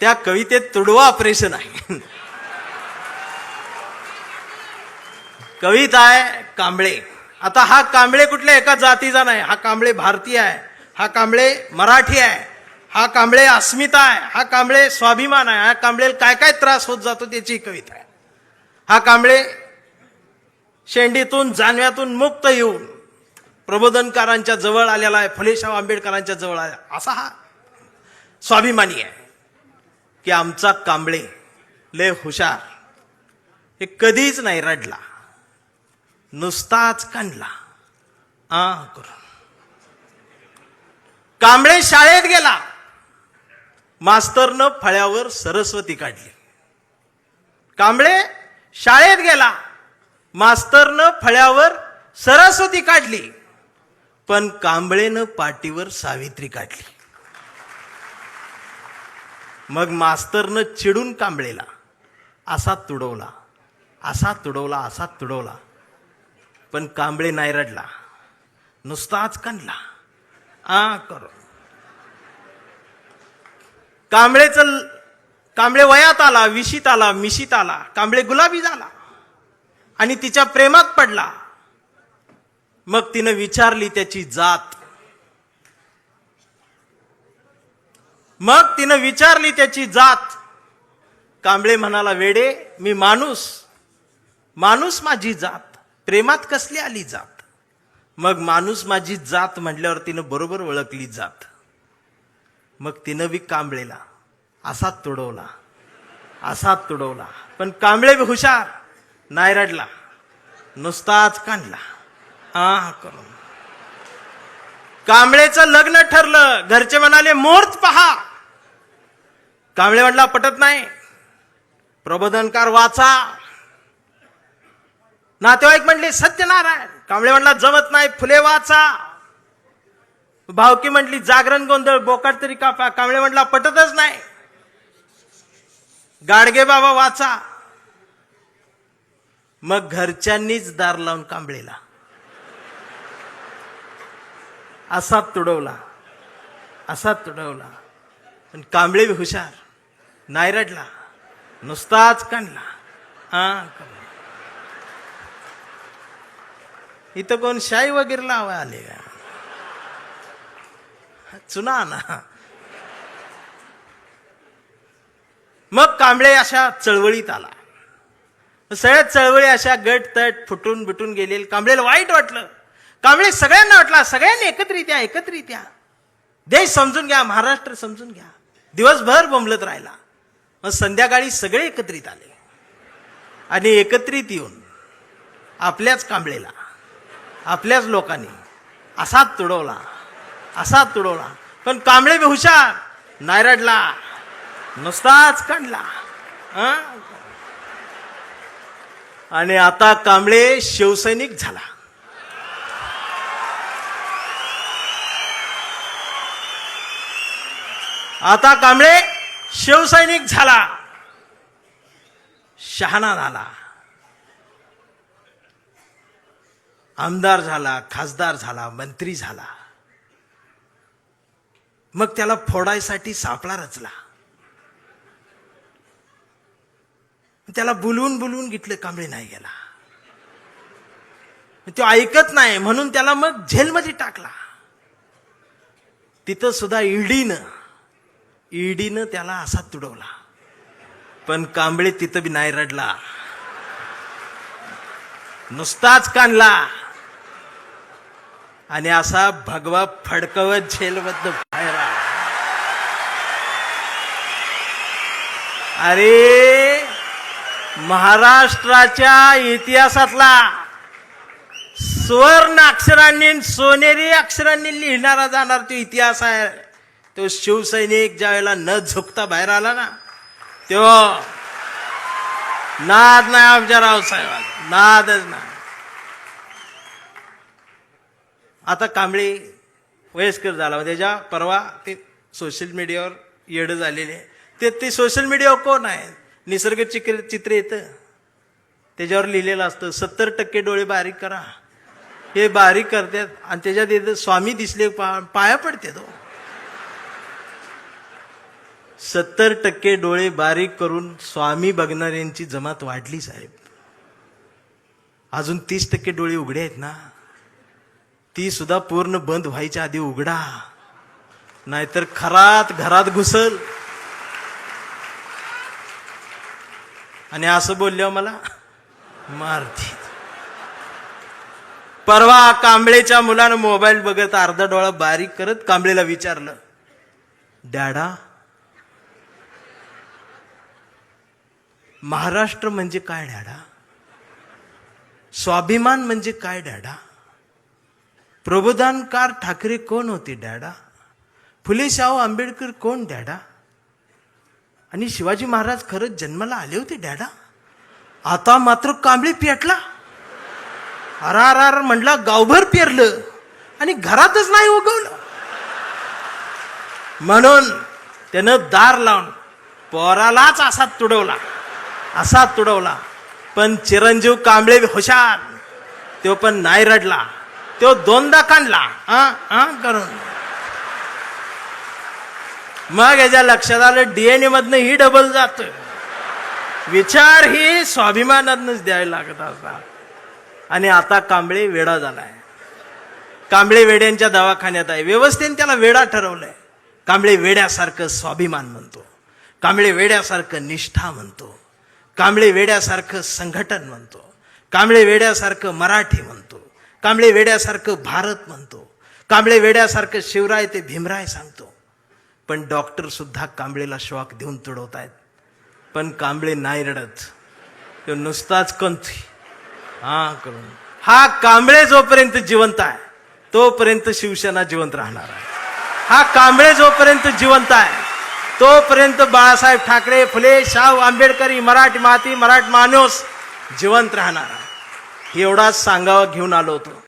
त्या कवितेत तुडवा ऑपरेशन आहे. कविता आहे कांबळे. आता हा कांबळे कुठल्या एका जातीचा नाही, हा कांबळे भारतीय आहे, हा कांबळे मराठी आहे, हा कांबळे अस्मिता आहे, हा कांबळे स्वाभिमान आहे, हा कांबळे काय काय त्रास होत जातो त्याची कविता आहे. हा कांबळे शेंडीतून जानव्यातून मुक्त येऊन प्रबोधनकारांच्या जवळ आलेला आहे, फुलेशाह आंबेडकरांच्या जवळ आला, असा हा स्वाभिमानी आहे की आमचा कांबळे लय हुशार, हे कधीच नाही रडला, नुसताच कांडला करून. कांबळे शाळेत गेला, मास्तरनं फळ्यावर सरस्वती काढली. कांबळे शाळेत गेला, मास्तरनं फळ्यावर सरस्वती काढली, पण कांबळेनं पाटीवर सावित्री काढली. मग मास्तरनं चिडून कांबळेला असा तुडवला, असा तुडवला, असा तुडवला, पण कांबळे नाही रडला, नुसताच कांडला करून. कांबळे वयात आला, विशीत आला, मिशीत आला, कांबळे गुलाबी झाला आणि तिच्या प्रेमात पडला. मग तिनं विचारली त्याची जात, मग तिनं विचारली त्याची जात. कांबळे म्हणाला, वेडे मी माणूस, माणूस माझी जात, प्रेमात कसली आली जात. मग माणूस माझी जात म्हटल्यावर तिनं बरोबर ओळखली जात. मग तिनं बी कांबळेला असा तुडवला, असा तुडवला, पण कांबळे बी हुशार, नाही रडला, नुसताच कांडला करून. कांबळेचं लग्न ठरलं. घरचे म्हणाले मुहूर्त पहा. कांबळे म्हटला पटत नाही, प्रबोधनकार वाचा. नातेवाईक म्हणले सत्यनारायण. कांबळे म्हटला जमत नाही, फुले वाचा. भावकी म्हटली जागरण गोंधळ, बोकाट तरी कापा. कांबळे म्हटला पटतच नाही, गाडगे बाबा वाचा. मग घरच्यांनीच दार लावून कांबळेला असा तुडवला, असा तुडवला, पण कांबळे बी हुशार, नाही रडला, नुसताच कांडला. इथं कोण शाई वगैरे लावा आले का? चुना ना. मग कांबळे अशा चळवळीत आला. सगळ्या चळवळी अशा गट तट फुटून बिटून गेले. कांबळेला वाईट वाटलं. कांबळे सगळ्यांना वाटला, सगळ्यांनी एकत्रित या, एकत्रित या, देश समजून घ्या, महाराष्ट्र समजून घ्या. दिवसभर बोंबलत राहिला. मग संध्याकाळी सगळे एकत्रित आले आणि एकत्रित येऊन आपल्याच कांबळेला, आपल्याच लोकांनी असा तुडवला, असा तुडवला, पण कांबळे बी हुशार, नाही रडला, नुसताच कांडला. आणि आता कांबळे शिवसैनिक झाला. आता कांबळे शिवसैनिक झाला, शहाणा झाला, आमदार झाला, खासदार झाला, मंत्री झाला. मग त्याला फोडायसाठी सापळा रचला. त्याला बोलवून बोलवून घेतलं, कांबळे नाही गेला. तो ऐकत नाही म्हणून त्याला मग जेलमध्ये टाकला. तिथं सुद्धा ईडीनं त्याला असा तुडवला, पण कांबळे तिथं बी नाही रडला, नुसताच कांडला आणि असा भगवा फडकवत जेलमधनं बाहेर आला. अरे महाराष्ट्राच्या इतिहासातला सुवर्ण अक्षरांनी, सोनेरी अक्षरांनी लिहिणारा जाणार तो इतिहास आहे. तो शिवसैनिक ज्या वेळेला न झुकता बाहेर आला ना, तो नाद नाही आमच्या रावसाहेबाला, नादच नाही. आता कांबळे वयस्कर झाला, त्याच्या परवा ते सोशल मीडियावर येडं झालेले. ते सोशल मीडियावर कोण आहे, निसर्ग चित्र येतं, त्याच्यावर लिहिलेलं असतं 70% डोळे बारीक करा. हे बारीक करतात आणि त्याच्यात येतं स्वामी दिसले पाया पडते तो. 70% डोळे बारीक करून स्वामी बघणाऱ्यांची जमात वाढली साहेब. अजून 30% डोळे उघडे आहेत ना, ती सुद्धा पूर्ण बंद व्हायच्या आधी उघडा, नाहीतर खरात घरात घुसल. आणि असं बोलल्यावर मला मारती. परवा कांबळेच्या मुलानं मोबाईल बघत अर्धा डोळा बारीक करत कांबळेला विचारलं, डॅडा, महाराष्ट्र म्हणजे काय डॅडा? स्वाभिमान म्हणजे काय डॅडा? प्रबोधनकार ठाकरे कोण होते डॅडा? फुले शाहू आंबेडकर कोण डॅडा? आणि शिवाजी महाराज खरंच जन्माला आले होते डॅडा? आता मात्र कांबळे पेटला. अरार म्हटला, गावभर पेरलं आणि घरातच नाही उगवलं. म्हणून त्यानं दार लावून पोरालाच असा तुडवला. पण चिरंजीव कांबळे हुशार, तो पण नाही रडला, तो दोनदा काढला करून. मग याच्या लक्षात आलं डीएनए मधनं ही डबल जात. विचार ही स्वाभिमानातनच द्यायला लागत असतात. आणि आता कांबळे वेडा झालाय. कांबळे वेड्यांच्या दवाखान्यात आहे. व्यवस्थेने त्याला वेडा ठरवलंय. कांबळे वेड्यासारखं स्वाभिमान म्हणतो, कांबळे वेड्यासारखं निष्ठा म्हणतो, कांबळे वेड्यासारखं संघटन म्हणतो, कांबळे वेड्यासारखं मराठी म्हणतो, कांबळे वेड्यासारखं भारत म्हणतो, कांबळे वेड्यासारखं शिवराय ते भीमराय सांगतो. पण डॉक्टर सुद्धा कांबळेला शॉक देऊन तुडवतायत. पण कांबळे नाही रडत, तो नुसताच कंथी करून. हा कांबळे जोपर्यंत जिवंत आहे तोपर्यंत शिवसेना जिवंत राहणार आहे. हा कांबळे जोपर्यंत जिवंत आहे तोपर्यंत बाळासाहेब ठाकरे, फुले शाहू आंबेडकरी, मराठी माती, मराठी माणूस जिवंत राहणार आहे. एवढाच सांगावं घेऊन आलो होतो.